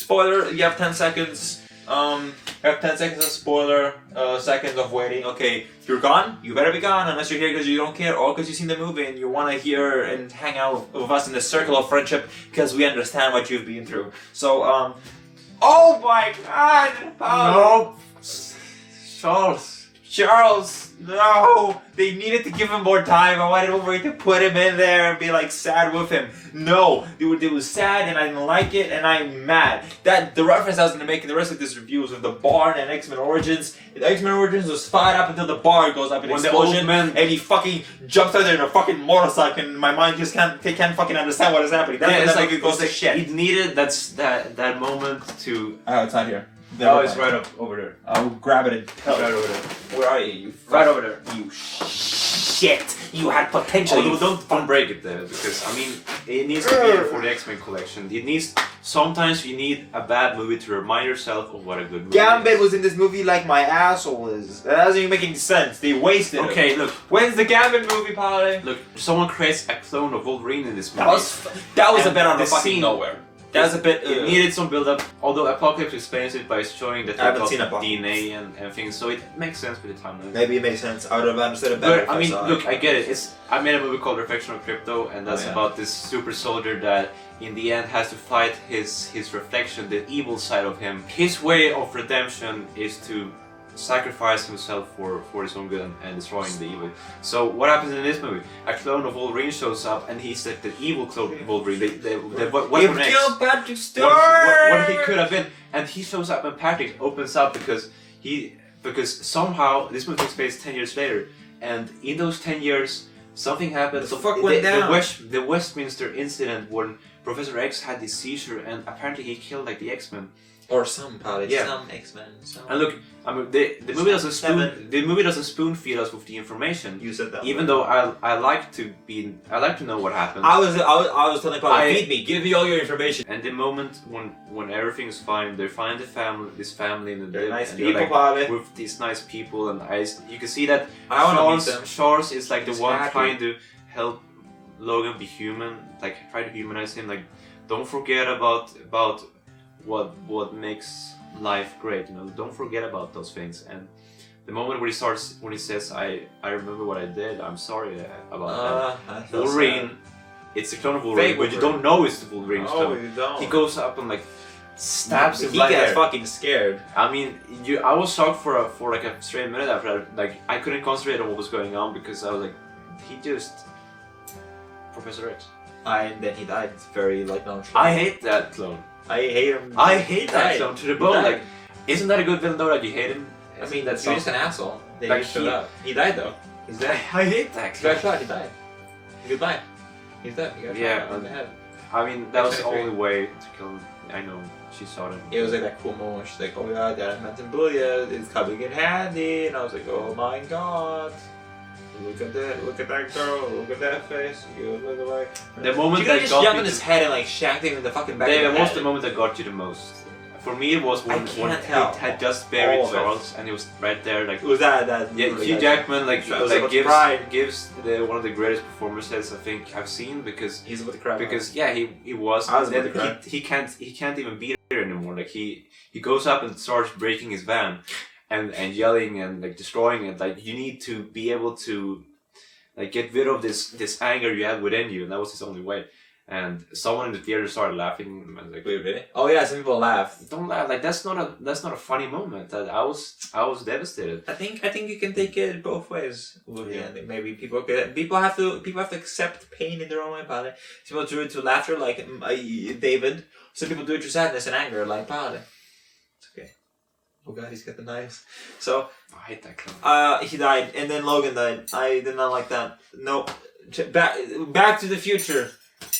spoiler, you have 10 seconds. You have 10 seconds of spoiler, seconds of waiting. Okay, you're gone. You better be gone unless you're here because you don't care or because you've seen the movie and you want to hear and hang out with us in the circle of friendship because we understand what you've been through. So, oh my God! No, Charles, no! They needed to give him more time. I wanted Wolverine to put him in there and be like sad with him. No, it was sad and I didn't like it and I'm mad. That the reference I was gonna make in the rest of this review was with the barn and X-Men Origins. The X-Men Origins was fired up until the bar goes up in an explosion and he fucking jumps out there in a fucking motorcycle and my mind just can't fucking understand what is happening. That's it's like it goes to shit. It needed that moment to. Oh, it's not here. Oh, it's right up over there. I'll grab it and Right over there. Where are you? Right over there. You shit! You had potential. Oh, don't break it there because I mean it needs to be there for the X-Men collection. It needs sometimes you need a bad movie to remind yourself of what a good movie Gambit is. was in this movie like my asshole is. That doesn't even make any sense. They wasted it. Okay, look. When's the Gambit movie, Polly? Look, someone creates a clone of Wolverine in this movie. That was a And bit out of the fucking scene- nowhere. That was a bit. It needed some build-up, although Apocalypse explains it by showing that I haven't they seen got Apocalypse. DNA and things, so it makes sense with the timeline. Maybe it makes sense. I would have understood it better. But I mean, look, I get it. I made a movie called Reflection of Crypto, and that's about this super soldier that, in the end, has to fight his reflection, the evil side of him. His way of redemption is to sacrifice himself for his own good and destroying the evil. So what happens in this movie? A clone of Wolverine shows up, and he's like the evil clone of Wolverine. You've killed Patrick Stewart. What he could have been, and he shows up, and Patrick opens up because somehow this movie takes place 10 years later, and in those 10 years something happened. What the fuck went down? The Westminster incident when Professor X had this seizure, and apparently he killed like the X-Men. Or some, Polly. Yeah. Some X-Men. Some. And look, I mean, the movie doesn't spoon feed us with the information. You said that. Even though I like to know what happened. I was telling Polly, feed me, give me all your information. And the moment when everything is fine, they find this family in the They're nice and people, like, Polly. with these nice people, and you can see that I wanna meet them. Charles is like the He's one happy. trying to help Logan be human, like try to humanize him. Like, don't forget about what makes life great. You know, don't forget about those things. And the moment when he says, "I remember what I did. I'm sorry about that." Wolverine, it's a clone of Wolverine, but you don't know it's the Wolverine clone. you don't. He goes up and like stabs him. He right gets there. fucking scared. I mean, I was shocked for like a straight minute after that. Like, I couldn't concentrate on what was going on because I was like, he just Professor X. And then he died. It's very like nonchalant. I hate that clone. I hate him. I hate that Died. clone to the He bone. died. Like, isn't that a good villain though that you hate him? I mean, that's you're just an asshole. Then Like, he showed he- up. He died though. He's dead. I hate that He got clone. shot. He died. Goodbye. He's dead. He got Yeah, shot in the head. I mean, that was the Exactly. only way to kill him. I know she saw him. It was like that cool moment. She's like, "Oh my god, Dad, I meant to bully you. It's coming in handy." And I was like, "Oh my god." Look at that girl, look at that face, you look like... The moment She could've that just got jumped me in his head and like shanked him in the fucking back Yeah, of that the was head. the moment that got you the most. For me, it was when can't tell. he had just buried All of it. Charles, and he was right there, like. It was that Yeah, really Hugh like- Jackman like Shows so much gives pride. one of the greatest performances I think I've seen because He's with the crowd. yeah he was, I was and with the then crowd. he can't even be there anymore. Like he goes up and starts breaking his van and yelling and like destroying it. Like, you need to be able to like get rid of this anger you had within you, and that was his only way. And someone in the theater started laughing and I was like, Wait, really? Oh yeah, some people laughed. don't laugh, like that's not a funny moment. I was devastated. I think you can take it both ways. Well, Yeah. yeah. Maybe people have to accept pain in their own way, Padre. Some people do it to laughter, like David. Some people do it to sadness and anger, like Padre. It's okay. Oh god, he's got the knives. So I hate that clown. he died, and then Logan died. I did not like that. Nope. Back to the Future.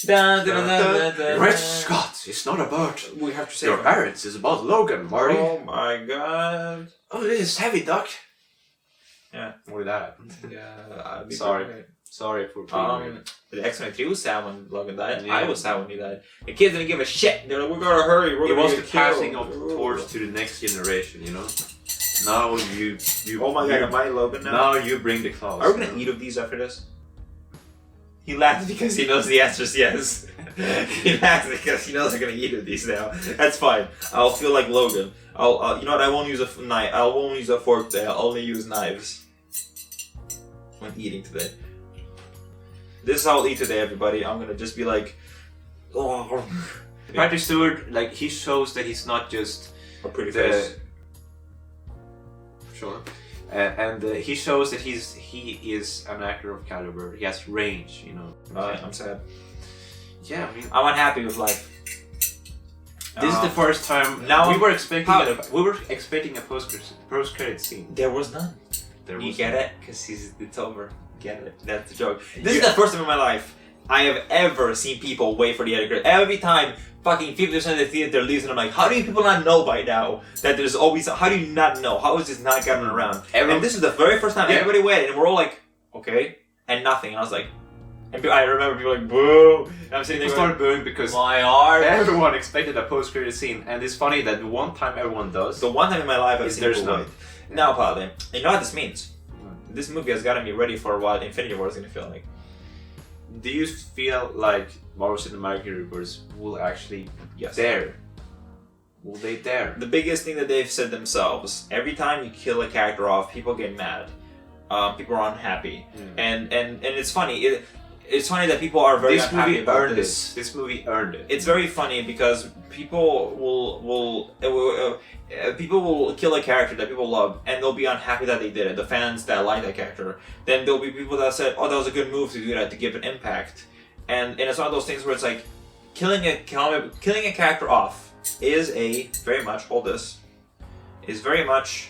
Dun, dun, dun, dun, dun, Red dun. Scott, it's not about We have to say your parents, it's about Logan, Marty. Oh my god. Oh, this is heavy, Doc. Yeah. What did that happen? Yeah. I'd be Sorry. pretty- Sorry for being The X-Men 3 was sad when Logan died. Yeah. I was sad when he died. The kids didn't give a shit. They were like, "We're gonna hurry. We're It gonna was get the killed." passing of the torch to the next generation, you know? Now you Oh my god, am I Logan now? now you bring the claws. Are we gonna eat of these after this? He laughed because he knows the answer is yes. He has it because he knows I'm gonna eat with these now. That's fine. I'll feel like Logan. You know what? I won't use a knife. I won't use a fork today. I'll only use knives when eating today. This is how I'll eat today, everybody. I'm gonna just be like, oh. Patrick Stewart, like, he shows that he's not just A pretty face. Sure. And he shows that he is an actor of caliber. He has range, you know. I'm sad. Yeah, I mean, I'm unhappy with life. this is the first time. Now we were expecting a post credit scene. There was none. There You was get none. it? Because it's over. Get it? That's the joke. This is the first time in my life I have ever seen people wait for the edit credit. Every time fucking 50% of the theater leaves and I'm like, how do you people not know by now that there's always, how do you not know? How is this not gotten around? And this is the very first time everybody waited and we're all like, okay, and nothing. And I was like, and I remember people like, boo. And I'm sitting there People going, started booing because my heart. everyone expected a post credit scene, and it's funny that the one time everyone does. The one time in my life I've Is seen there's people none. wait. Now, Padre, you know what this means? This movie has gotten me ready for what Infinity War is gonna feel like. Do you feel like Marvel Cinematic Universe will actually Yes. dare? Will they dare? The biggest thing that they've said themselves, every time you kill a character off, people get mad. People are unhappy. And it's funny. It's funny that people are very This unhappy movie about earned this. it. This movie earned it. It's very funny because people will kill a character that people love and they'll be unhappy that they did it. The fans that like that character. Then there'll be people that said, "Oh, that was a good move to do that to give it impact." And it's one of those things where it's like killing a character off is very much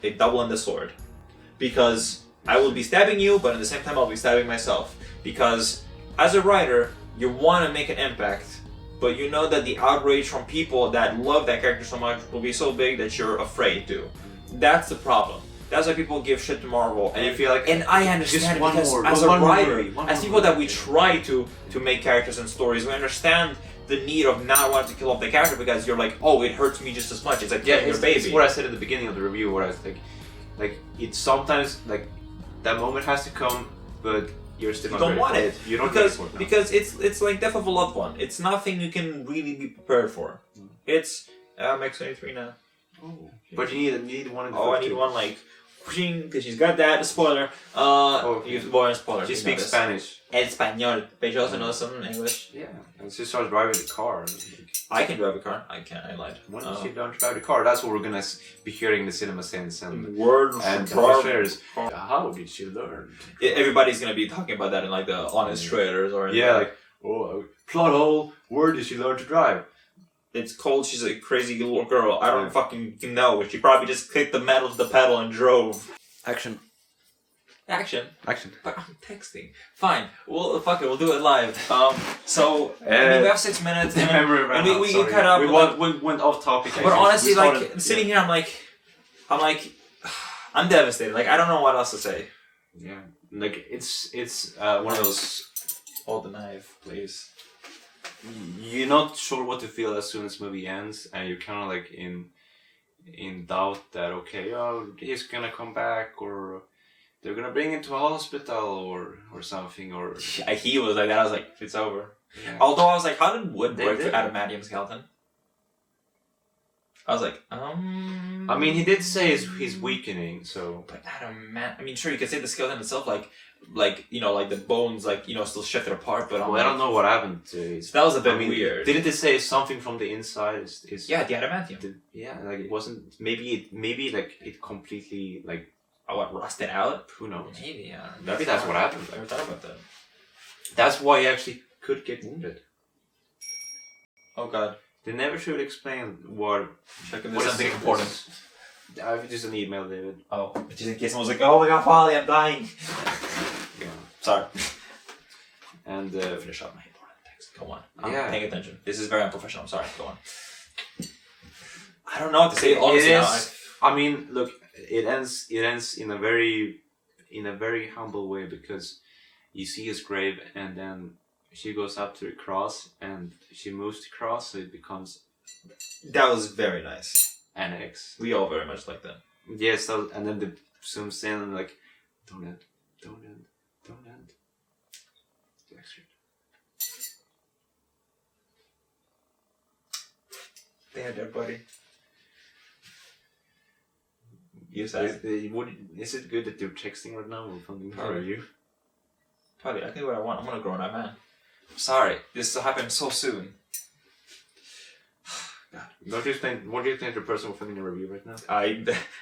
a double-ended sword, because I will be stabbing you, but at the same time I'll be stabbing myself. Because as a writer, you want to make an impact, but you know that the outrage from people that love that character so much will be so big that you're afraid to. That's the problem. That's why people give shit to Marvel, And you feel like, and I understand just it one because more, as one a more writer, movie, one as more people that we movie. try to make characters and stories, we understand the need of not wanting to kill off the character because you're like, oh, it hurts me just as much. It's like killing your baby. It's what I said at the beginning of the review, where I was like it's sometimes like that moment has to come, but you're still You not don't ready want for it You don't because need it because it's like death of a loved one. It's nothing you can really be prepared for. It's I'm X23 now. Oh. But you need one in the Oh, I need one like because she's got that. Spoiler. Spoiler. She speaks Spanish. Español. But she also knows some English. Yeah, and she starts driving the car. I can drive a car. I can't. I lied. When did she learn to drive the car? That's what we're gonna be hearing in the cinema sense and Words and from trailers. How did she learn? Everybody's gonna be talking about that in like the honest trailers or plot hole. Where did she learn to drive? It's cold. She's a crazy little girl. I don't fucking know. She probably just clicked the metal to the pedal and drove. Action. But I'm texting. Fine. Well, fuck it. We'll do it live. So we have 6 minutes. And we cut up. We went off topic. But honestly, like sitting here, I'm devastated. Like I don't know what else to say. Yeah. Like it's one of those. Hold the knife, please. You're not sure what to feel as soon as the movie ends, and you're kind of like in doubt that he's gonna come back, or they're gonna bring him to a hospital or something, or He was like that. I was like, it's over. yeah. Although I was like, how did wood They break did. through adamantium skeleton? I was like, I mean, he did say he's weakening, so. But adamant. I mean, sure, you could say the skeleton itself, like the bones, still shifted apart. But Well, I don't know what happened to it. So that was a bit weird. Didn't it say something from the inside? Yeah, the adamantium. Like it wasn't. Maybe like it completely like. What, rusted out? Who knows? Maybe, yeah. Maybe that's what happened. I never thought about that. That's why he actually could get wounded. Oh god. They never should explain what. Check if there's something important. I've just an email, David. Oh, just in case someone's like, oh my god, Polly, I'm dying. Yeah. Sorry. And Finish up my important text. Go on. I'm Yeah. paying attention. This is very unprofessional. I'm sorry. Go on. I don't know what to say. Honestly, I mean, look, it ends in a very humble way, because you see his grave and then she goes up to the cross and she moves the cross so it becomes that was very nice. an X. We all very much like that. Yeah, so and then the zooms in and like, don't end. The X There, buddy. You Is, said is it good that you're texting right now or something? Probably. Or are you? probably I can do what I want. I'm gonna grow up man. Sorry, this happened so soon. God. Don't you think? What do you think the person will find in a review right now?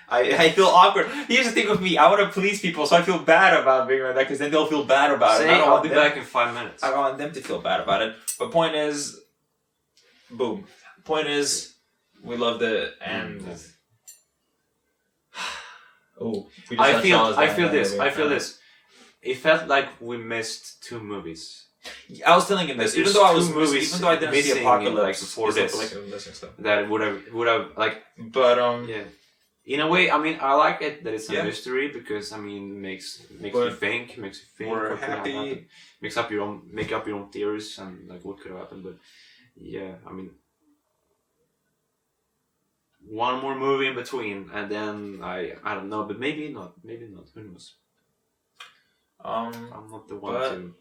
I feel awkward. Here's the thing with me. I want to please people, so I feel bad about being like that because then they'll feel bad about it. Say, I don't I'll want be them- back in 5 minutes. I don't want them to feel bad about it. But point is, boom. Point is, we loved it, and oh, I feel this. It felt like we missed 2 movies. I was telling him this, There's even though I was two movies even though I didn't see missing, Apocalypse like, before this. stuff. That would have like But yeah. In a way, I mean, I like it that it's a Yeah. mystery because I mean, makes you But think, we're what could have happy. happened. Make up your own theories and like what could have happened. But yeah, I mean, one more movie in between, and then I don't know, but maybe not, who knows? I'm not the one but to.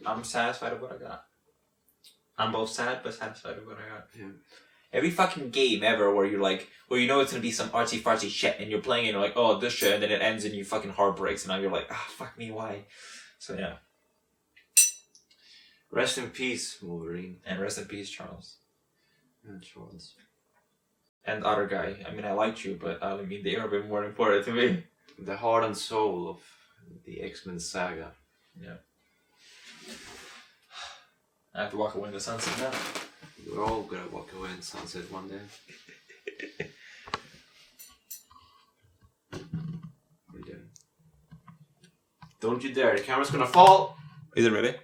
I'm satisfied with what I got. I'm both sad but satisfied with what I got. Yeah. Every fucking game ever where you're like, where you know it's gonna be some artsy fartsy shit, and you're playing it and you're like, oh, this shit, and then it ends and you fucking heart breaks, and now you're like, ah, fuck me, why? So yeah. Rest in peace, Wolverine And rest in peace, Charles. and Charles. And other guy. I mean, I liked you, but I mean, they are a bit more important to me. The heart and soul of the X-Men saga. Yeah. I have to walk away in the sunset now. We're all gonna walk away in sunset one day. We're doing. Don't you dare! The camera's gonna fall. Is it ready?